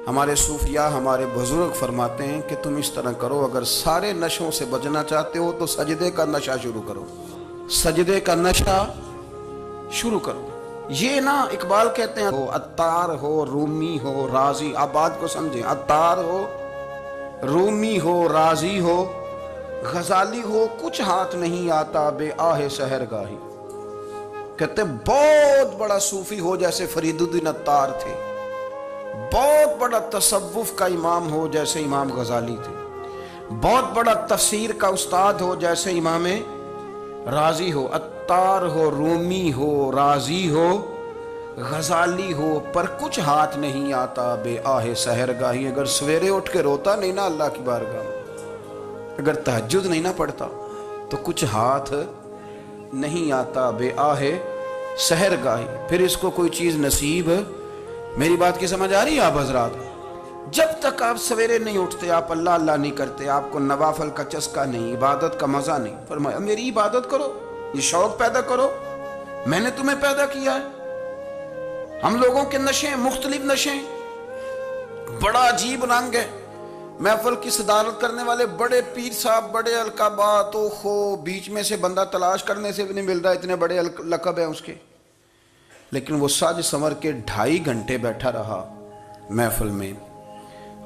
ہمارے صوفیاء ہمارے بزرگ فرماتے ہیں کہ تم اس طرح کرو، اگر سارے نشوں سے بچنا چاہتے ہو تو سجدے کا نشہ شروع کرو، سجدے کا نشہ شروع کرو۔ یہ نا اقبال کہتے ہیں عطار ہو، رومی ہو، رازی، آپ بات کو سمجھیں، عطار ہو، رومی ہو، رازی ہو، غزالی ہو، کچھ ہاتھ نہیں آتا بے آہ سحر گاہی۔ کہتے ہیں بہت بڑا صوفی ہو جیسے فرید الدین عطار تھے، بہت بڑا تصوف کا امام ہو جیسے امام غزالی تھے، بہت بڑا تفسیر کا استاد ہو جیسے امام رازی ہو، عطار ہو، رومی ہو، رازی ہو، غزالی ہو، پر کچھ ہاتھ نہیں آتا بے آہ سحر گاہی۔ اگر سویرے اٹھ کے روتا نہیں نا اللہ کی بارگاہ میں، اگر تہجد نہیں نہ پڑھتا تو کچھ ہاتھ نہیں آتا بے آہ سحر گاہی۔ پھر اس کو کوئی چیز نصیب، میری بات کی سمجھ آ رہی ہے آپ حضرات؟ جب تک آپ سویرے نہیں اٹھتے، آپ اللہ اللہ نہیں کرتے، آپ کو نوافل کا چسکا نہیں، عبادت کا مزہ نہیں، فرمایا میری عبادت کرو، یہ شوق پیدا کرو، میں نے تمہیں پیدا کیا ہے۔ ہم لوگوں کے نشے مختلف نشے، بڑا عجیب رنگ ہے۔ محفل کی صدارت کرنے والے بڑے پیر صاحب، بڑے القابات، بیچ میں سے بندہ تلاش کرنے سے بھی نہیں مل رہا، اتنے بڑے لقب ہیں اس کے، لیکن وہ سج سنور کے 2.5 گھنٹے بیٹھا رہا محفل میں،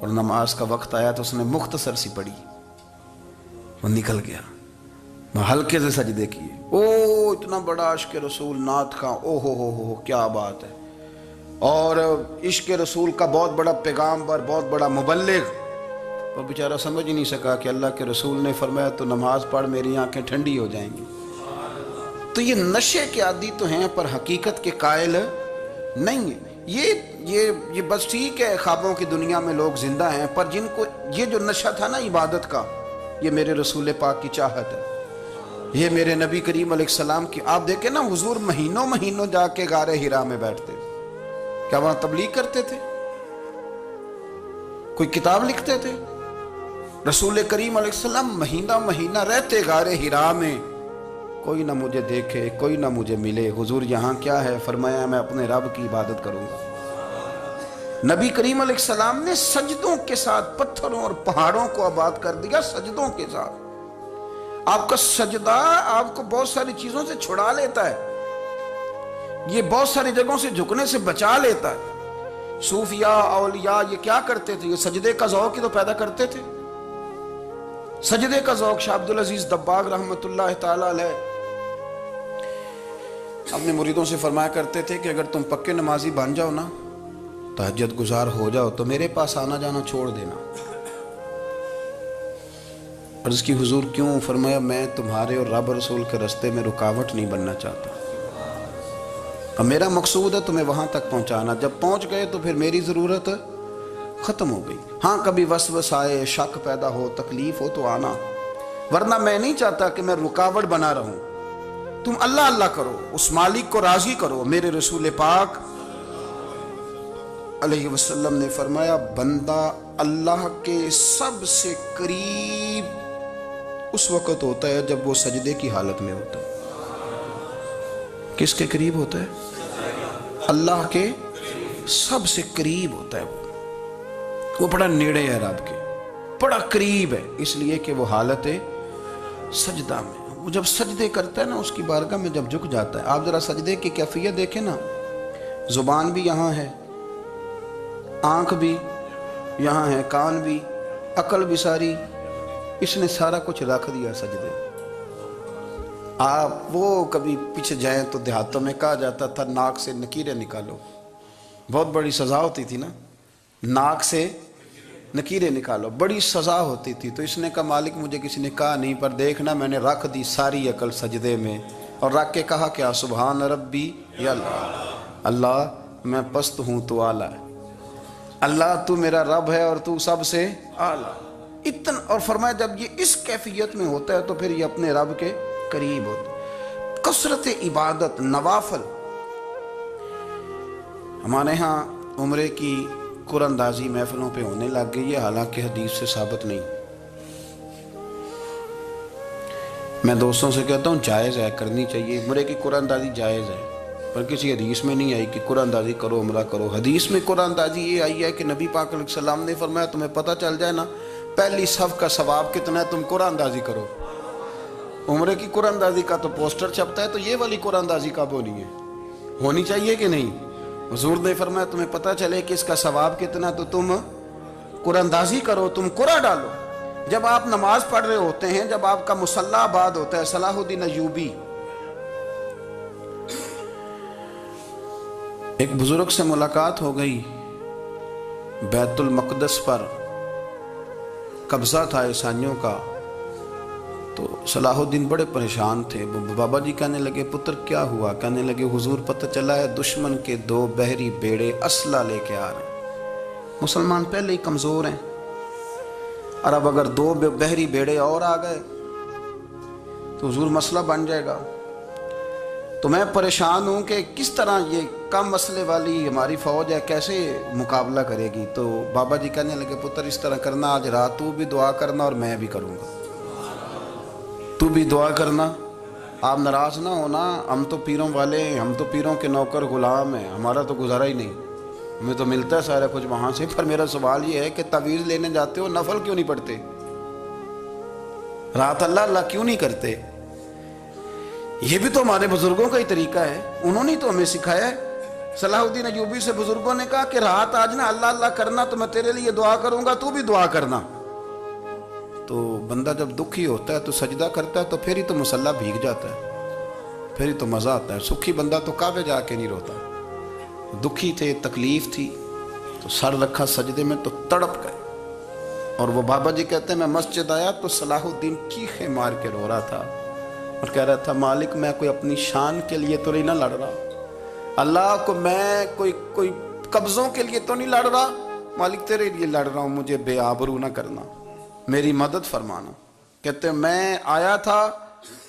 اور نماز کا وقت آیا تو اس نے مختصر سی پڑھی، وہ نکل گیا، وہ ہلکے سے سجدے کیے۔ اتنا بڑا عشق رسول، نعت خواں، ہو کیا بات ہے، اور عشق رسول کا بہت بڑا پیغامبر، بہت بڑا مبلغ، وہ بیچارہ سمجھ ہی نہیں سکا کہ اللہ کے رسول نے فرمایا تو نماز پڑھ میری آنکھیں ٹھنڈی ہو جائیں گی۔ تو یہ نشے کے عادی تو ہیں پر حقیقت کے قائل نہیں ہیں۔ یہ بس ٹھیک ہے، خوابوں کی دنیا میں لوگ زندہ ہیں، پر جن کو یہ جو نشہ تھا نا عبادت کا، یہ میرے رسول پاک کی چاہت ہے، یہ میرے نبی کریم علیہ السلام کی۔ آپ دیکھیں نا حضور مہینوں جا کے غار حرا میں بیٹھتے، کیا وہاں تبلیغ کرتے تھے؟ کوئی کتاب لکھتے تھے؟ رسول کریم علیہ السلام مہینہ رہتے غار حرا میں، کوئی نہ مجھے دیکھے، کوئی نہ مجھے ملے، حضور یہاں کیا ہے؟ فرمایا میں اپنے رب کی عبادت کروں گا۔ نبی کریم علیہ السلام نے سجدوں کے ساتھ پتھروں اور پہاڑوں کو آباد کر دیا، سجدوں کے ساتھ۔ آپ کا سجدہ آپ کو بہت ساری چیزوں سے چھڑا لیتا ہے، یہ بہت ساری جگہوں سے جھکنے سے بچا لیتا ہے۔ صوفیاء، اولیاء یہ کیا کرتے تھے؟ یہ سجدے کا ذوق ہی تو پیدا کرتے تھے، سجدے کا ذوق۔ شاہ عبدالعزیز دباغ رحمۃ اللہ تعالی علیہ اپنے مریدوں سے فرمایا کرتے تھے کہ اگر تم پکے نمازی بن جاؤ نا، تہجد گزار ہو جاؤ، تو میرے پاس آنا جانا چھوڑ دینا۔ عرض کی حضور کیوں؟ فرمایا میں تمہارے اور رب رسول کے رستے میں رکاوٹ نہیں بننا چاہتا، اب میرا مقصود ہے تمہیں وہاں تک پہنچانا، جب پہنچ گئے تو پھر میری ضرورت ختم ہو گئی۔ ہاں کبھی وسوسہ آئے، شک پیدا ہو، تکلیف ہو تو آنا، ورنہ میں نہیں چاہتا کہ میں رکاوٹ بنا رہوں۔ تم اللہ اللہ کرو، اس مالک کو راضی کرو۔ میرے رسول پاک علیہ وسلم نے فرمایا بندہ اللہ کے سب سے قریب اس وقت ہوتا ہے جب وہ سجدے کی حالت میں ہوتا ہے۔ کس کے قریب ہوتا ہے؟ اللہ کے سب سے قریب ہوتا ہے، وہ بڑا نیڑے ہے رب کے، بڑا قریب ہے، اس لیے کہ وہ حالت سجدہ میں، وہ جب سجدے کرتا ہے نا اس کی بارگاہ میں جب جھک جاتا ہے۔ آپ ذرا سجدے کی کیفیت دیکھیں نا، زبان بھی یہاں ہے، آنکھ بھی یہاں ہے، کان بھی، عقل بھی ساری، اس نے سارا کچھ رکھ دیا سجدے۔ آپ وہ کبھی پیچھے جائیں تو دیہاتوں میں کہا جاتا تھا ناک سے نکیریں نکالو، بہت بڑی سزا ہوتی تھی نا، ناک سے نکیریں نکالو، بڑی سزا ہوتی تھی۔ تو اس نے کہا مالک مجھے کسی نے کہا نہیں، پر دیکھنا میں نے رکھ دی ساری عقل سجدے میں، اور رکھ کے کہا کیا؟ سبحان ربی یا اللہ میں پست ہوں تو اعلیٰ ہے، اللہ تو میرا رب ہے اور تو سب سے اعلیٰ اتنا۔ اور فرمایا جب یہ اس کیفیت میں ہوتا ہے تو پھر یہ اپنے رب کے قریب ہوتا ہے۔ کثرت عبادت، نوافل۔ ہمارے ہاں عمرے کی قرآن اندازی محفلوں پہ ہونے لگ گئی ہے، حالانکہ حدیث سے ثابت نہیں۔ میں دوستوں سے کہتا ہوں جائز ہے، کرنی چاہیے، عمرے کی قرآن اندازی جائز ہے، پر کسی حدیث میں نہیں آئی کہ قرآن اندازی کرو عمرہ کرو. حدیث میں قرآن اندازی یہ آئی ہے کہ نبی پاک علیہ السلام نے فرمایا تمہیں پتہ چل جائے نا پہلی صف کا ثواب کتنا ہے تم قرآن اندازی کرو. عمرے کی قرآن اندازی کا تو پوسٹر چھپتا ہے, تو یہ والی قرآن اندازی کب ہونی ہے؟ ہونی چاہیے کہ نہیں؟ حضور نے فرمایا تمہیں پتہ چلے کہ اس کا ثواب کتنا تو تم قرآن اندازی کرو, تم قرآن ڈالو. جب آپ نماز پڑھ رہے ہوتے ہیں, جب آپ کا مصلی آباد ہوتا ہے, صلاح الدین ایوبی ایک بزرگ سے ملاقات ہو گئی, بیت المقدس پر قبضہ تھا عیسائیوں کا. تو صلاح الدین بڑے پریشان تھے. بابا جی کہنے لگے پتر کیا ہوا؟ کہنے لگے حضور پتہ چلا ہے دشمن کے 2 بحری بیڑے اسلحہ لے کے آ رہے ہیں. مسلمان پہلے ہی کمزور ہیں, اور اب اگر 2 بحری بیڑے اور آ گئے تو حضور مسئلہ بن جائے گا. تو میں پریشان ہوں کہ کس طرح یہ کم مسئلے والی ہماری فوج ہے کیسے مقابلہ کرے گی. تو بابا جی کہنے لگے پتر اس طرح کرنا, آج رات تو بھی دعا کرنا اور میں بھی کروں گا, تو بھی دعا کرنا. آپ ناراض نہ ہونا, ہم تو پیروں والے ہیں, ہم تو پیروں کے نوکر غلام ہیں, ہمارا تو گزارا ہی نہیں, ہمیں تو ملتا ہے سارا کچھ وہاں سے. پر میرا سوال یہ ہے کہ تعویذ لینے جاتے ہو نفل کیوں نہیں پڑھتے؟ رات اللہ اللہ کیوں نہیں کرتے؟ یہ بھی تو ہمارے بزرگوں کا ہی طریقہ ہے, انہوں نے تو ہمیں سکھایا ہے. صلاح الدین ایوبی سے بزرگوں نے کہا کہ رات آج نا اللہ اللہ کرنا, تو میں تیرے لیے دعا کروں گا, تو بھی دعا کرنا. تو بندہ جب دکھی ہوتا ہے تو سجدہ کرتا ہے, تو پھر ہی تو مصلی بھیگ جاتا ہے, پھر ہی تو مزہ آتا ہے. سکھی بندہ تو کعبے جا کے نہیں روتا. دکھی تھے, تکلیف تھی, تو سر رکھا سجدے میں تو تڑپ گئے. اور وہ بابا جی کہتے ہیں میں مسجد آیا تو صلاح الدین چیخیں مار کے رو رہا تھا اور کہہ رہا تھا مالک میں کوئی اپنی شان کے لیے تو نہیں نہ لڑ رہا, اللہ کو میں کوئی قبضوں کے لیے تو نہیں لڑ رہا, مالک تیرے لیے لڑ رہا ہوں, مجھے بے آبرو نہ کرنا, میری مدد فرمانا. کہتے ہیں میں آیا تھا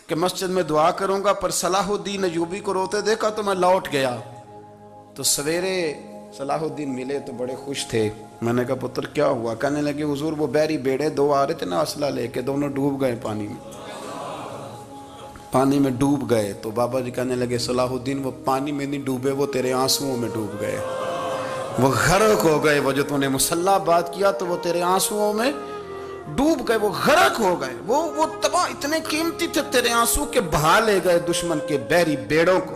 کہ مسجد میں دعا کروں گا, پر صلاح الدین ایوبی کو روتے دیکھا تو میں لوٹ گیا. تو سویرے صلاح الدین ملے تو بڑے خوش تھے. میں نے کہا پتر کیا ہوا؟ کہنے لگے حضور وہ بحری بیڑے 2 آ رہے تھے نا اسلحہ لے کے, دونوں ڈوب گئے پانی میں ڈوب گئے. تو بابا جی کہنے لگے صلاح الدین وہ پانی میں نہیں ڈوبے, وہ تیرے آنسوؤں میں ڈوب گئے, وہ غرق ہو گئے. وہ جو تو نے مصلی بات کیا تو وہ تیرے آنسوؤں میں ڈوب گئے, وہ غرق ہو گئے, وہ تباہ اتنے قیمتی تھے تیرے آنسو کے بہا لے گئے دشمن کے بحری بیڑوں کو.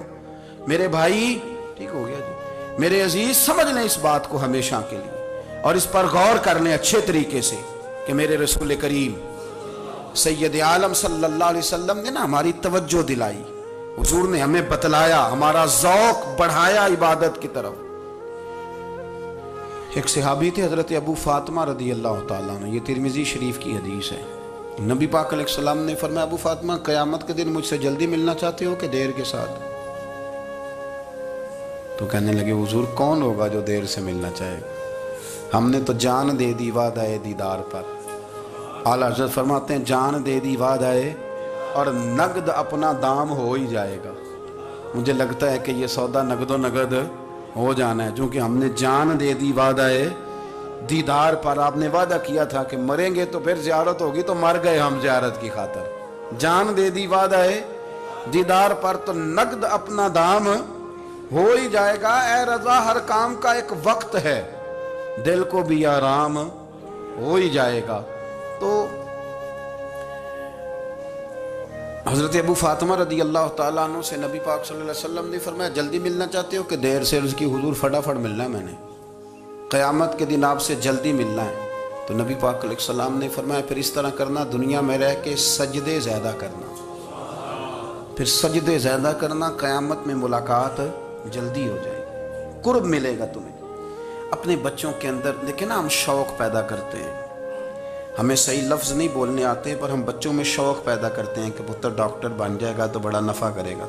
میرے بھائی ٹھیک ہو گیا جی, میرے عزیز سمجھ لیں اس بات کو ہمیشہ کے لیے, اور اس پر غور کر لیں اچھے طریقے سے کہ میرے رسول کریم سید عالم صلی اللہ علیہ وسلم نے نا ہماری توجہ دلائی, حضور نے ہمیں بتلایا, ہمارا ذوق بڑھایا عبادت کی طرف. ایک صحابی تھے حضرت ابو فاطمہ رضی اللہ تعالیٰ عنہ, یہ ترمذی شریف کی حدیث ہے. نبی پاک علیہ السلام نے فرمایا ابو فاطمہ قیامت کے دن مجھ سے جلدی ملنا چاہتے ہو کہ دیر کے ساتھ؟ تو کہنے لگے حضور کون ہوگا جو دیر سے ملنا چاہے گا, ہم نے تو جان دے دی وعدہ دیدار پر. اعلیٰ حضرت فرماتے ہیں جان دے دی وعدہ اور نقد اپنا دام ہو ہی جائے گا. مجھے لگتا ہے کہ یہ سودا نقد و نقد ہو جانا ہے, چونکہ ہم نے جان دے دی وعدہ دیدار پر. آپ نے وعدہ کیا تھا کہ مریں گے تو پھر زیارت ہوگی, تو مر گئے ہم زیارت کی خاطر. جان دے دی وعدہ دیدار پر, تو نقد اپنا دام ہو ہی جائے گا. اے رضا ہر کام کا ایک وقت ہے, دل کو بھی آرام ہو ہی جائے گا. تو حضرت ابو فاطمہ رضی اللہ تعالیٰ عنہ سے نبی پاک صلی اللہ علیہ وسلم نے فرمایا جلدی ملنا چاہتے ہو کہ دیر سے؟ اس کی حضور فٹافٹ ملنا ہے, میں نے قیامت کے دن آپ سے جلدی ملنا ہے. تو نبی پاک علیہ السلام نے فرمایا پھر اس طرح کرنا, دنیا میں رہ کے سجدے زیادہ کرنا, پھر سجدے زیادہ کرنا, قیامت میں ملاقات جلدی ہو جائے گی, قرب ملے گا تمہیں. اپنے بچوں کے اندر دیکھیں نا, ہم شوق پیدا کرتے ہیں, ہمیں صحیح لفظ نہیں بولنے آتے پر ہم بچوں میں شوق پیدا کرتے ہیں کہ پتر ڈاکٹر بن جائے گا تو بڑا نفع کرے گا,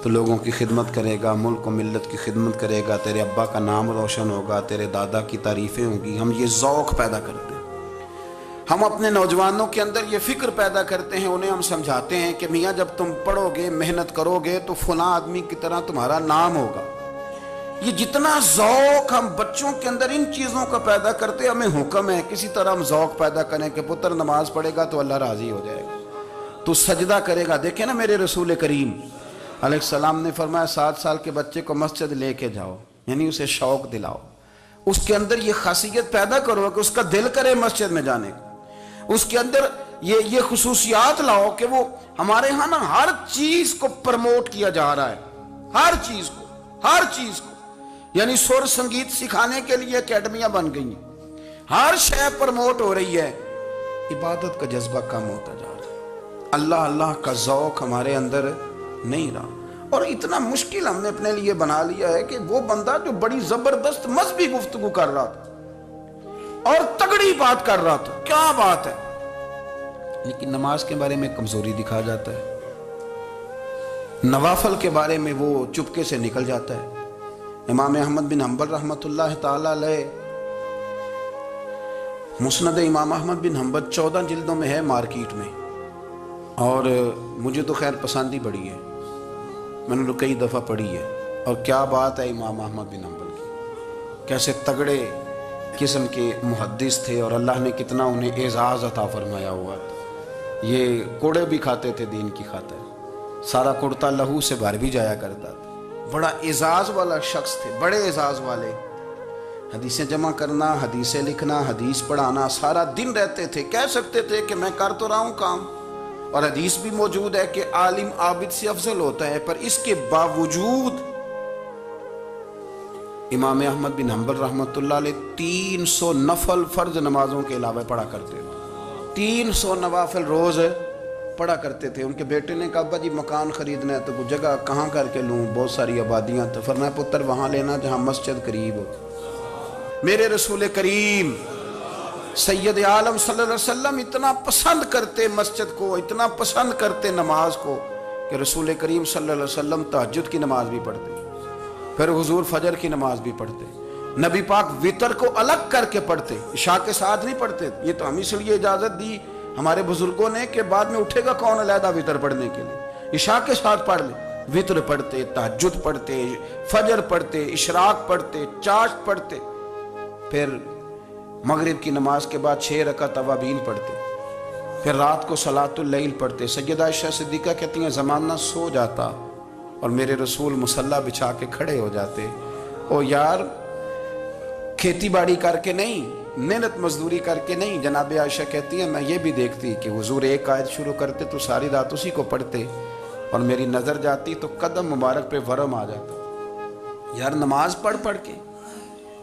تو لوگوں کی خدمت کرے گا, ملک و ملت کی خدمت کرے گا, تیرے ابا کا نام روشن ہوگا, تیرے دادا کی تعریفیں ہوں گی. ہم یہ ذوق پیدا کرتے ہیں. ہم اپنے نوجوانوں کے اندر یہ فکر پیدا کرتے ہیں, انہیں ہم سمجھاتے ہیں کہ میاں جب تم پڑھو گے محنت کرو گے تو فلاں آدمی کی طرح تمہارا نام ہوگا. یہ جتنا ذوق ہم بچوں کے اندر ان چیزوں کا پیدا کرتے, ہمیں حکم ہے کسی طرح ہم ذوق پیدا کریں کہ پتر نماز پڑھے گا تو اللہ راضی ہو جائے گا, تو سجدہ کرے گا. دیکھیں نا میرے رسول کریم علیہ السلام نے فرمایا 7 سال کے بچے کو مسجد لے کے جاؤ، یعنی اسے شوق دلاؤ، اس کے اندر یہ خاصیت پیدا کرو کہ اس کا دل کرے مسجد میں جانے کا، اس کے اندر یہ خصوصیات لاؤ کہ وہ ہمارے ہاں نا ہر چیز کو پرموٹ کیا جا رہا ہے، ہر چیز کو، یعنی سر سنگیت سکھانے کے لیے اکیڈمیاں بن گئی ہیں، ہر شے پرموٹ ہو رہی ہے، عبادت کا جذبہ کم ہوتا جا رہا ہے، اللہ کا ذوق ہمارے اندر نہیں رہا۔ اور اتنا مشکل ہم نے اپنے لیے بنا لیا ہے کہ وہ بندہ جو بڑی زبردست مذہبی گفتگو کر رہا تھا اور تگڑی بات کر رہا تھا، کیا بات ہے، لیکن نماز کے بارے میں کمزوری دکھا جاتا ہے، نوافل کے بارے میں وہ چپکے سے نکل جاتا ہے۔ امام احمد بن حنبل رحمۃ اللہ تعالی علیہ، مسند امام احمد بن حنبل 14 جلدوں میں ہے مارکیٹ میں، اور مجھے تو خیر پسندی بڑی ہے، میں نے تو کئی دفعہ پڑھی ہے، اور کیا بات ہے امام احمد بن حنبل کی، کیسے تگڑے قسم کے محدث تھے، اور اللہ نے کتنا انہیں اعزاز عطا فرمایا ہوا تھا۔ یہ کوڑے بھی کھاتے تھے دین کی خاطر، سارا کرتا لہو سے بھر بھی جایا کرتا تھا، بڑا اعزاز والا شخص تھے، بڑے اعزاز والے، حدیثیں جمع کرنا، حدیثیں لکھنا، حدیث پڑھانا، سارا دن رہتے تھے، کہہ سکتے تھے کہ میں کر تو رہا ہوں کام، اور حدیث بھی موجود ہے کہ عالم عابد سے افضل ہوتا ہے، پر اس کے باوجود امام احمد بن حنبل رحمۃ اللہ علیہ 300 نفل فرض نمازوں کے علاوہ پڑھا کرتے تھے، 300 نوافل روز پڑھا کرتے تھے۔ ان کے بیٹے نے کہا ابا جی مکان خریدنا ہے تو وہ جگہ کہاں کر کے لوں، بہت ساری آبادیاں، تو فرمایا پتر وہاں لینا جہاں مسجد قریب ہو۔ میرے رسول کریم سید عالم صلی اللہ علیہ وسلم اتنا پسند کرتے مسجد کو، اتنا پسند کرتے نماز کو، کہ رسول کریم صلی اللہ علیہ وسلم تہجد کی نماز بھی پڑھتے، پھر حضور فجر کی نماز بھی پڑھتے، نبی پاک وتر کو الگ کر کے پڑھتے، عشاء کے ساتھ نہیں پڑھتے۔ یہ تو ہم اس لیے اجازت دی ہمارے بزرگوں نے کہ بعد میں اٹھے گا کون علیحدہ وتر پڑھنے کے لیے، عشاء کے ساتھ پڑھ لے، وتر پڑھتے، تہجد پڑھتے، فجر پڑھتے، اشراق پڑھتے، چاشت پڑھتے، پھر مغرب کی نماز کے بعد 6 رکعت اوابین پڑھتے، پھر رات کو صلاۃ اللیل پڑھتے۔ سیدہ عائشہ صدیقہ کہتی ہیں زمانہ سو جاتا اور میرے رسول مصلی بچھا کے کھڑے ہو جاتے، او یار کھیتی باڑی کر کے نہیں، محنت مزدوری کر کے نہیں، جناب عائشہ کہتی ہیں میں یہ بھی دیکھتی کہ حضور ایک آیت شروع کرتے تو ساری رات اسی کو پڑھتے، اور میری نظر جاتی تو قدم مبارک پہ ورم آ جاتا۔ یار نماز پڑھ کے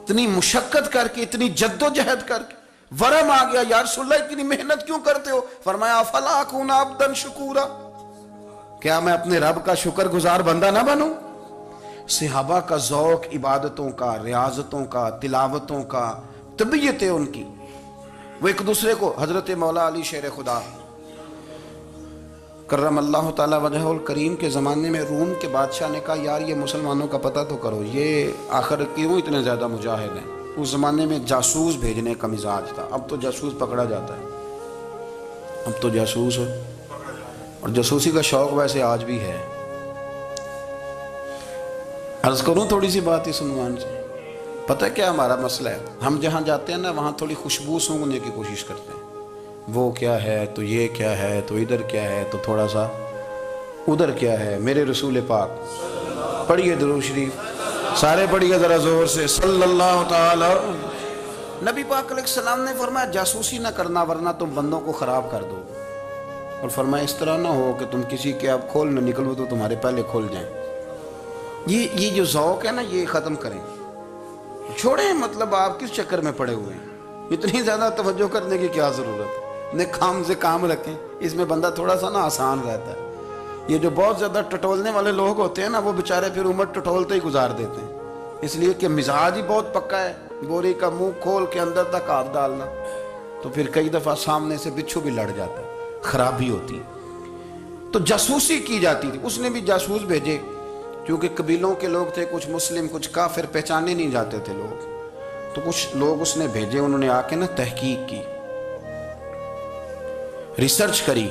اتنی مشقت کر کے، اتنی جد و جہد کر کے ورم آ گیا، یا رسول اللہ اتنی محنت کیوں کرتے ہو؟ فرمایا افلا اکون عبدا شکورا، کیا میں اپنے رب کا شکر گزار بندہ نہ بنوں؟ صحابہ کا ذوق عبادتوں کا، ریاضتوں کا، تلاوتوں کا، طبیعت ہے ان کی، وہ ایک دوسرے کو، حضرت مولا علی شیر خدا کرم اللہ تعالی وجہہ الکریم کے زمانے میں روم کے بادشاہ نے کہا یار یہ مسلمانوں کا پتہ تو کرو، یہ آخر کیوں اتنے زیادہ مجاہد ہیں؟ اس زمانے میں جاسوس بھیجنے کا مزاج تھا، اب تو جاسوس پکڑا جاتا ہے، اب تو جاسوس ہے، اور جاسوسی کا شوق ویسے آج بھی ہے۔ عرض کروں تھوڑی سی بات اس عنوان سے، پتہ کیا ہمارا مسئلہ ہے؟ ہم جہاں جاتے ہیں نا وہاں تھوڑی خوشبو سونگنے کی کوشش کرتے ہیں، وہ کیا ہے تو یہ کیا ہے تو ادھر کیا ہے تو تھوڑا سا ادھر کیا ہے۔ میرے رسول پاک پڑھیے درود شریف، سارے پڑھیے ذرا زور سے، صلی اللہ تعالی۔ نبی پاک علیہ السلام نے فرمایا جاسوسی نہ کرنا ورنہ تم بندوں کو خراب کر دو، اور فرمایا اس طرح نہ ہو کہ تم کسی کے اب کھول نہ نکلو تو تمہارے پہلے کھول جائیں۔ یہ جو ذوق ہے نا یہ ختم کریں، چھوڑیں، مطلب آپ کس چکر میں پڑے ہوئے ہیں، اتنی زیادہ توجہ کرنے کی کیا ضرورت ہے؟ کام سے کام رکھیں، اس میں بندہ تھوڑا سا نا آسان رہتا ہے۔ یہ جو بہت زیادہ ٹٹولنے والے لوگ ہوتے ہیں نا وہ بیچارے پھر عمر ٹٹولتے ہی گزار دیتے ہیں، اس لیے کہ مزاج ہی بہت پکا ہے، بوری کا منہ کھول کے اندر تک ہاتھ ڈالنا، تو پھر کئی دفعہ سامنے سے بچھو بھی لڑ جاتا ہے، خرابی ہوتی ہے۔ تو جاسوسی کی جاتی تھی، اس نے بھی جاسوس بھیجے، کیونکہ قبیلوں کے لوگ تھے، کچھ مسلم کچھ کافر، پہچانے نہیں جاتے تھے لوگ، تو کچھ لوگ اس نے بھیجے، انہوں نے آ کے نا تحقیق کی، ریسرچ کری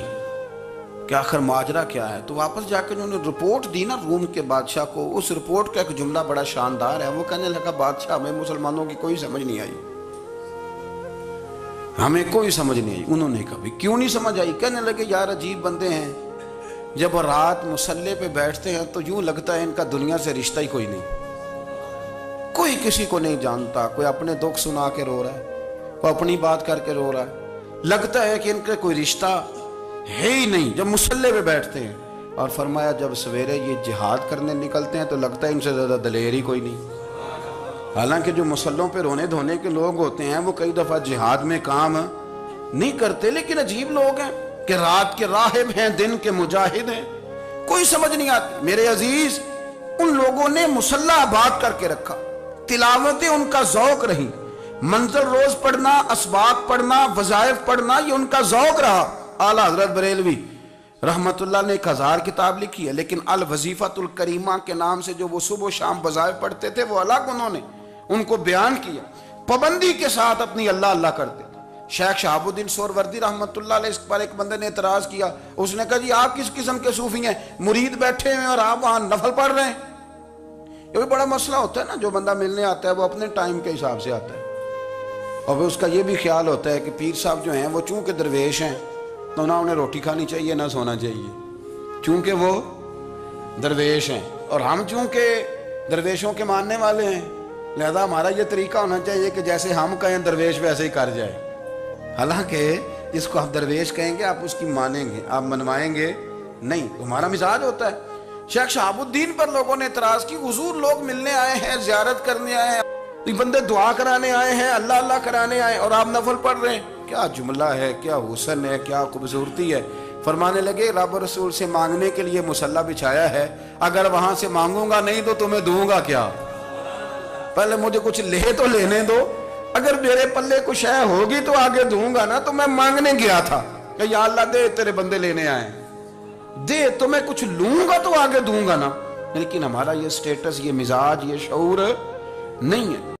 کہ آخر ماجرا کیا ہے، تو واپس جا کے انہوں نے رپورٹ دی نا روم کے بادشاہ کو۔ اس رپورٹ کا ایک جملہ بڑا شاندار ہے، وہ کہنے لگا بادشاہ ہمیں مسلمانوں کی کوئی سمجھ نہیں آئی، ہمیں کوئی سمجھ نہیں آئی۔ انہوں نے کہا کیوں نہیں سمجھ آئی؟ کہنے لگے یار عجیب بندے ہیں، جب وہ رات مصلے پہ بیٹھتے ہیں تو یوں لگتا ہے ان کا دنیا سے رشتہ ہی کوئی نہیں، کوئی کسی کو نہیں جانتا، کوئی اپنے دکھ سنا کے رو رہا ہے، کوئی اپنی بات کر کے رو رہا ہے، لگتا ہے کہ ان کا کوئی رشتہ ہے ہی نہیں جب مصلے پہ بیٹھتے ہیں۔ اور فرمایا جب سویرے یہ جہاد کرنے نکلتے ہیں تو لگتا ہے ان سے زیادہ دلیر ہی کوئی نہیں۔ حالانکہ جو مصلوں پہ رونے دھونے کے لوگ ہوتے ہیں وہ کئی دفعہ جہاد میں کام نہیں کرتے، لیکن عجیب لوگ ہیں کہ رات کے راہب ہیں، دن کے مجاہد ہیں، کوئی سمجھ نہیں آتی۔ میرے عزیز، ان لوگوں نے مصلی آباد کر کے رکھا، تلاوتیں ان کا ذوق رہی، منزل روز پڑھنا، اسباق پڑھنا، وظائف پڑھنا، یہ ان کا ذوق رہا۔ اعلیٰ حضرت بریلوی رحمت اللہ نے 1000 کتاب لکھی ہے، لیکن الوظیفۃ الکریمہ کے نام سے جو وہ صبح و شام وظائف پڑھتے تھے وہ الگ انہوں نے ان کو بیان کیا، پابندی کے ساتھ اپنی اللہ اللہ کرتے تھے۔ شیخ شہاب الدین سہروردی رحمت اللہ علیہ اس پر ایک بندے نے اعتراض کیا، اس نے کہا جی آپ کس قسم کے صوفی ہیں، مرید بیٹھے ہیں اور آپ وہاں نفل پڑھ رہے ہیں۔ یہ بھی بڑا مسئلہ ہوتا ہے نا، جو بندہ ملنے آتا ہے وہ اپنے ٹائم کے حساب سے آتا ہے، اور اس کا یہ بھی خیال ہوتا ہے کہ پیر صاحب جو ہیں وہ چونکہ درویش ہیں تو نہ انہیں روٹی کھانی چاہیے نہ سونا چاہیے، چونکہ وہ درویش ہیں، اور ہم چونکہ درویشوں کے ماننے والے ہیں لہذا ہمارا یہ طریقہ ہونا چاہیے کہ جیسے ہم کہیں درویش ویسے ہی کر جائے۔ حالانکہ جس کو آپ درویش کہیں گے آپ اس کی مانیں گے، آپ منوائیں گے نہیں، ہمارا مزاج ہوتا ہے۔ شیخ شہاب الدین پر لوگوں نے اعتراض کی، حضور لوگ ملنے آئے ہیں، زیارت کرنے آئے ہیں، یہ بندے دعا کرانے آئے ہیں، اللہ اللہ کرانے آئے اور آپ نفل پڑھ رہے ہیں، کیا جملہ ہے، کیا حسن ہے، کیا خوبصورتی ہے۔ فرمانے لگے رب رسول سے مانگنے کے لیے مصلی بچھایا ہے، اگر وہاں سے مانگوں گا نہیں تو تمہیں دوں گا کیا، پہلے مجھے کچھ لے تو لینے دو، اگر میرے پلے کچھ ہے ہوگی تو آگے دوں گا نا، تو میں مانگنے گیا تھا کہ یا اللہ دے تیرے بندے لینے آئے، دے تو میں کچھ لوں گا تو آگے دوں گا نا، لیکن ہمارا یہ سٹیٹس، یہ مزاج، یہ شعور نہیں ہے۔